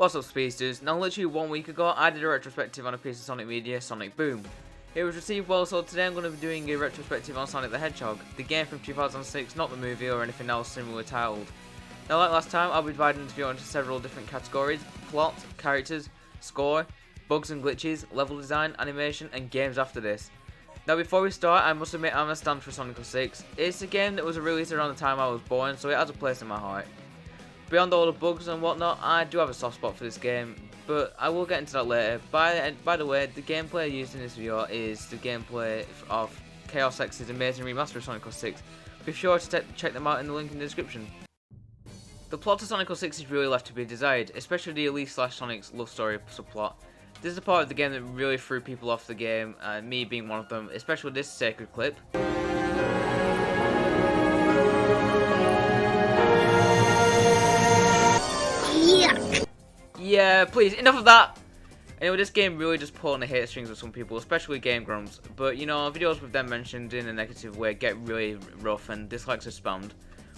What's up, speedsters? Now literally 1 week ago I did a retrospective on a piece of Sonic media, Sonic Boom. It was received well, so today I'm going to be doing a retrospective on Sonic the Hedgehog, the game from 2006, not the movie or anything else similarly titled. Now like last time, I'll be dividing the video into several different categories: plot, characters, score, bugs and glitches, level design, animation, and games after this. Now before we start, I must admit I'm a stand for Sonic 06. It's a game that was released around the time I was born, so it has a place in my heart. Beyond all the bugs and whatnot, I do have a soft spot for this game, but I will get into that later. By the way, the gameplay used in this video is the gameplay of Chaos X's amazing remaster of Sonic 06. Be sure to check them out in the link in the description. The plot of Sonic 06 is really left to be desired, especially the Elise/Sonic's love story subplot. This is a part of the game that really threw people off the game, me being one of them, especially with this sacred clip. Yeah, please, enough of that! Anyway, this game really just pulled on the hate strings of some people, especially Game Grumps. But, you know, videos with them mentioned in a negative way get really rough and dislikes are spammed.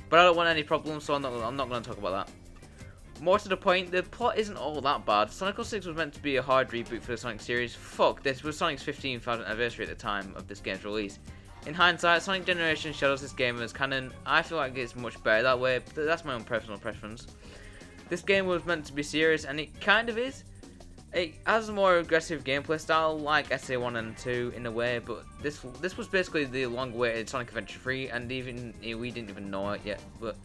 But I don't want any problems, so I'm not going to talk about that. More to the point, the plot isn't all that bad. Sonic 06 was meant to be a hard reboot for the Sonic series. Fuck, this was Sonic's 15th anniversary at the time of this game's release. In hindsight, Sonic Generation shadows this game as canon. I feel like it's much better that way, but that's my own personal preference. This game was meant to be serious, and it kind of is. It has a more aggressive gameplay style, like SA1 and 2 in a way, but this was basically the long-awaited Sonic Adventure 3, and we didn't even know it yet. But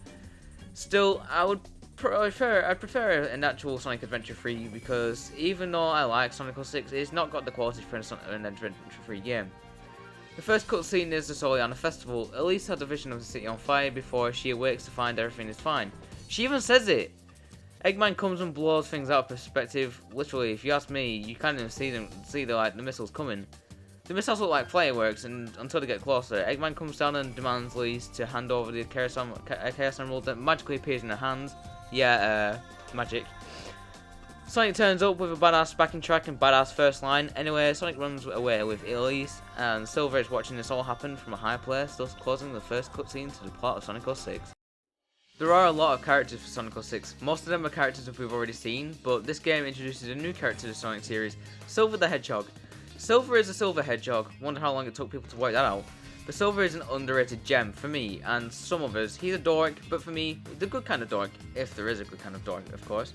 still, I'd prefer an actual Sonic Adventure 3, because even though I like Sonic 06, it's not got the quality for an Adventure 3 game. The first cutscene is the Soliana Festival. Elise had a vision of the city on fire before she awakes to find everything is fine. She even says it! Eggman comes and blows things out of perspective. Literally, if you ask me, you can't even see the missiles coming. The missiles look like fireworks, and until they get closer, Eggman comes down and demands Elise to hand over the Chaos Emerald that magically appears in her hands. Yeah, magic. Sonic turns up with a badass backing track and badass first line. Anyway, Sonic runs away with Elise, and Silver is watching this all happen from a high place, thus closing the first cutscene to the plot of Sonic 06. There are a lot of characters for Sonic 06. Most of them are characters that we've already seen, but this game introduces a new character to the Sonic series, Silver the Hedgehog. Silver is a silver hedgehog. Wonder how long it took people to work that out. But Silver is an underrated gem for me and some others. He's a dork, but for me, the good kind of dork, if there is a good kind of dork, of course.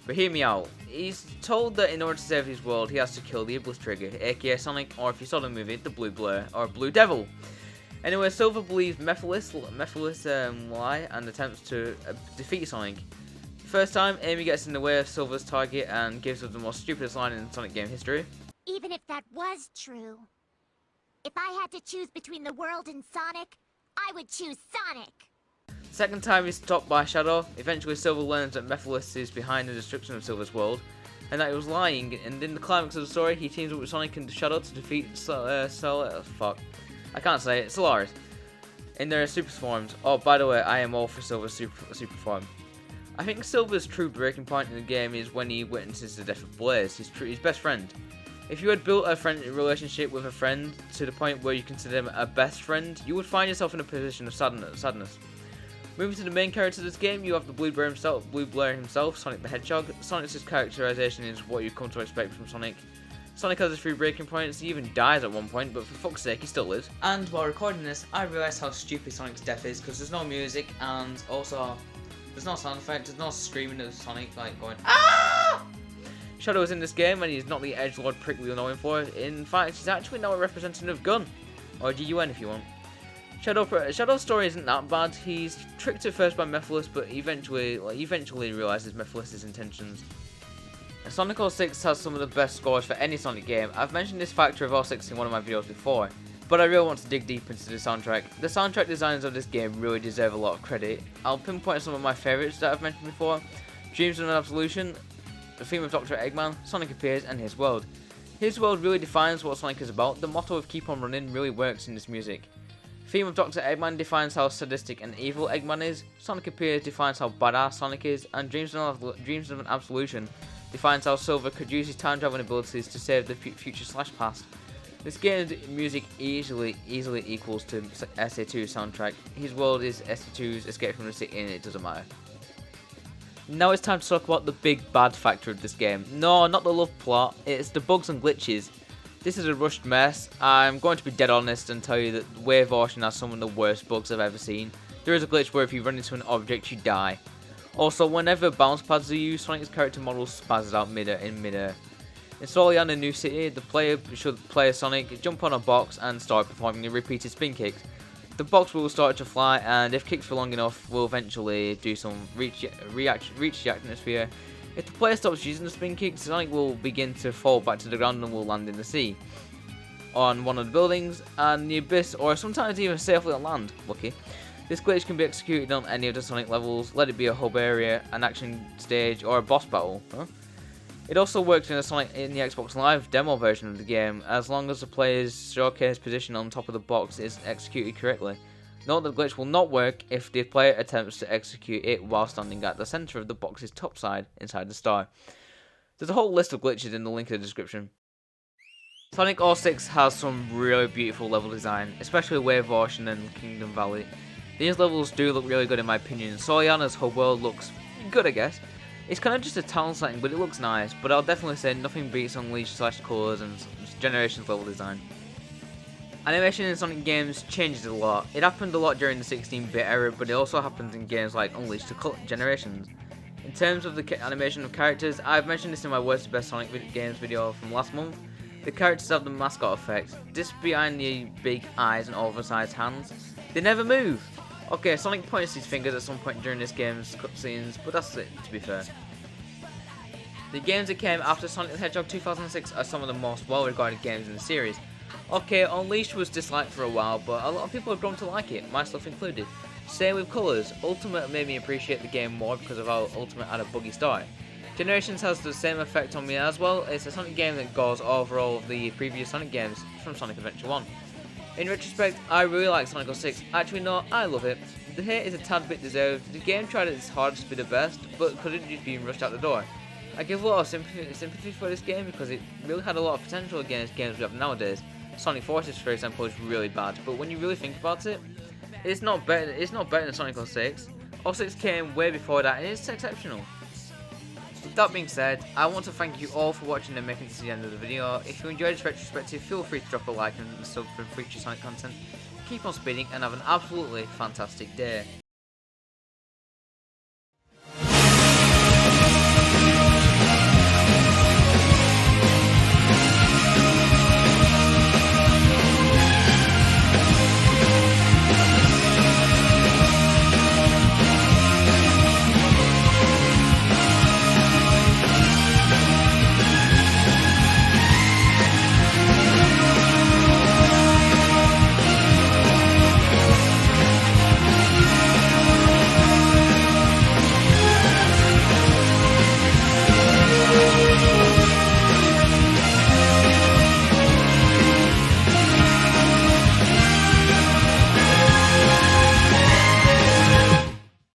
But hear me out. He's told that in order to save his world, he has to kill the Iblis Trigger, aka Sonic, or if you saw the movie, the Blue Blur, or Blue Devil. Anyway, Silver believes Mephiles lie and attempts to defeat Sonic. First time, Amy gets in the way of Silver's target and gives us the most stupidest line in Sonic game history. Even if that was true, if I had to choose between the world and Sonic, I would choose Sonic. Second time, he's stopped by Shadow. Eventually, Silver learns that Mephiles is behind the destruction of Silver's world, and that he was lying. And in the climax of the story, he teams up with Sonic and Shadow to defeat I can't say it. Solaris. In their super forms. Oh, by the way, I am all for Silver's super form. I think Silver's true breaking point in the game is when he witnesses the death of Blaze, his best friend. If you had built a relationship with a friend to the point where you consider him a best friend, you would find yourself in a position of sadness. Moving to the main character of this game, you have the Blue Blur himself, Sonic the Hedgehog. Sonic's characterization is what you come to expect from Sonic. Sonic has his 3 breaking points, he even dies at one point, but for fuck's sake, he still lives. And while recording this, I realised how stupid Sonic's death is, because there's no music, and also, there's no sound effect, there's no screaming of Sonic, like, going, AAAAH! Shadow is in this game, and he's not the edgelord prick we know him for. In fact, he's actually now a representative of Gun, or GUN if you want. Shadow's story isn't that bad. He's tricked at first by Mephiles, but eventually realises Mephiles' intentions. Sonic 06 has some of the best scores for any Sonic game. I've mentioned this factor of 06 in one of my videos before, but I really want to dig deep into the soundtrack. The soundtrack designs of this game really deserve a lot of credit. I'll pinpoint some of my favourites that I've mentioned before. Dreams of an Absolution, the theme of Dr. Eggman, Sonic Appears, and His World. His World really defines what Sonic is about. The motto of Keep On Running really works in this music. The theme of Dr. Eggman defines how sadistic and evil Eggman is. Sonic Appears defines how badass Sonic is, and Dreams of an Absolution defines how Silver could use his time traveling abilities to save the future/past. This game's music easily equals to SA2's soundtrack. His world is SA2's Escape from the City, and it doesn't matter. Now it's time to talk about the big bad factor of this game. No, not the love plot, it's the bugs and glitches. This is a rushed mess. I'm going to be dead honest and tell you that Wave Ocean has some of the worst bugs I've ever seen. There is a glitch where if you run into an object you die. Also, whenever bounce pads are used, Sonic's character model spazzes out in midair. In Soliana New City, the player should play as Sonic, jump on a box and start performing the repeated spin kicks. The box will start to fly, and if kicked for long enough, will eventually do some reach the atmosphere. If the player stops using the spin kicks, Sonic will begin to fall back to the ground and will land in the sea, on one of the buildings, and the abyss, or sometimes even safely on land. Lucky. This glitch can be executed on any of the Sonic levels, let it be a hub area, an action stage, or a boss battle. It also works in the Xbox Live demo version of the game, as long as the player's showcase position on top of the box is executed correctly. Note that the glitch will not work if the player attempts to execute it while standing at the centre of the box's top side, inside the star. There's a whole list of glitches in the link in the description. Sonic 06 has some really beautiful level design, especially Wave Ocean and Kingdom Valley. These levels do look really good in my opinion. Soliana's hub world looks good, I guess. It's kind of just a town setting, but it looks nice. But I'll definitely say nothing beats Unleashed / Colors and Generations level design. Animation in Sonic games changes a lot. It happened a lot during the 16-bit era, but it also happens in games like Unleashed Generations. In terms of the animation of characters, I've mentioned this in my worst to best Sonic games video from last month. The characters have the mascot effect, just behind the big eyes and oversized hands. They never move. Okay, Sonic points his fingers at some point during this game's cutscenes, but that's it, to be fair. The games that came after Sonic the Hedgehog 2006 are some of the most well-regarded games in the series. Okay, Unleashed was disliked for a while, but a lot of people have grown to like it, myself included. Same with Colors. Ultimate made me appreciate the game more because of how Ultimate had a buggy start. Generations has the same effect on me as well. It's a Sonic game that goes over all of the previous Sonic games from Sonic Adventure 1. In retrospect, I really like Sonic 06. Actually, no, I love it. The hate is a tad bit deserved. The game tried its hardest to be the best, but could have just been rushed out the door. I give a lot of sympathy for this game because it really had a lot of potential against games we have nowadays. Sonic Forces, for example, is really bad, but when you really think about it, it's not better than Sonic 06. 06 came way before that, and it's exceptional. With that being said, I want to thank you all for watching and making it to the end of the video. If you enjoyed this retrospective, feel free to drop a like and sub for future Sonic content. Keep on speeding and have an absolutely fantastic day.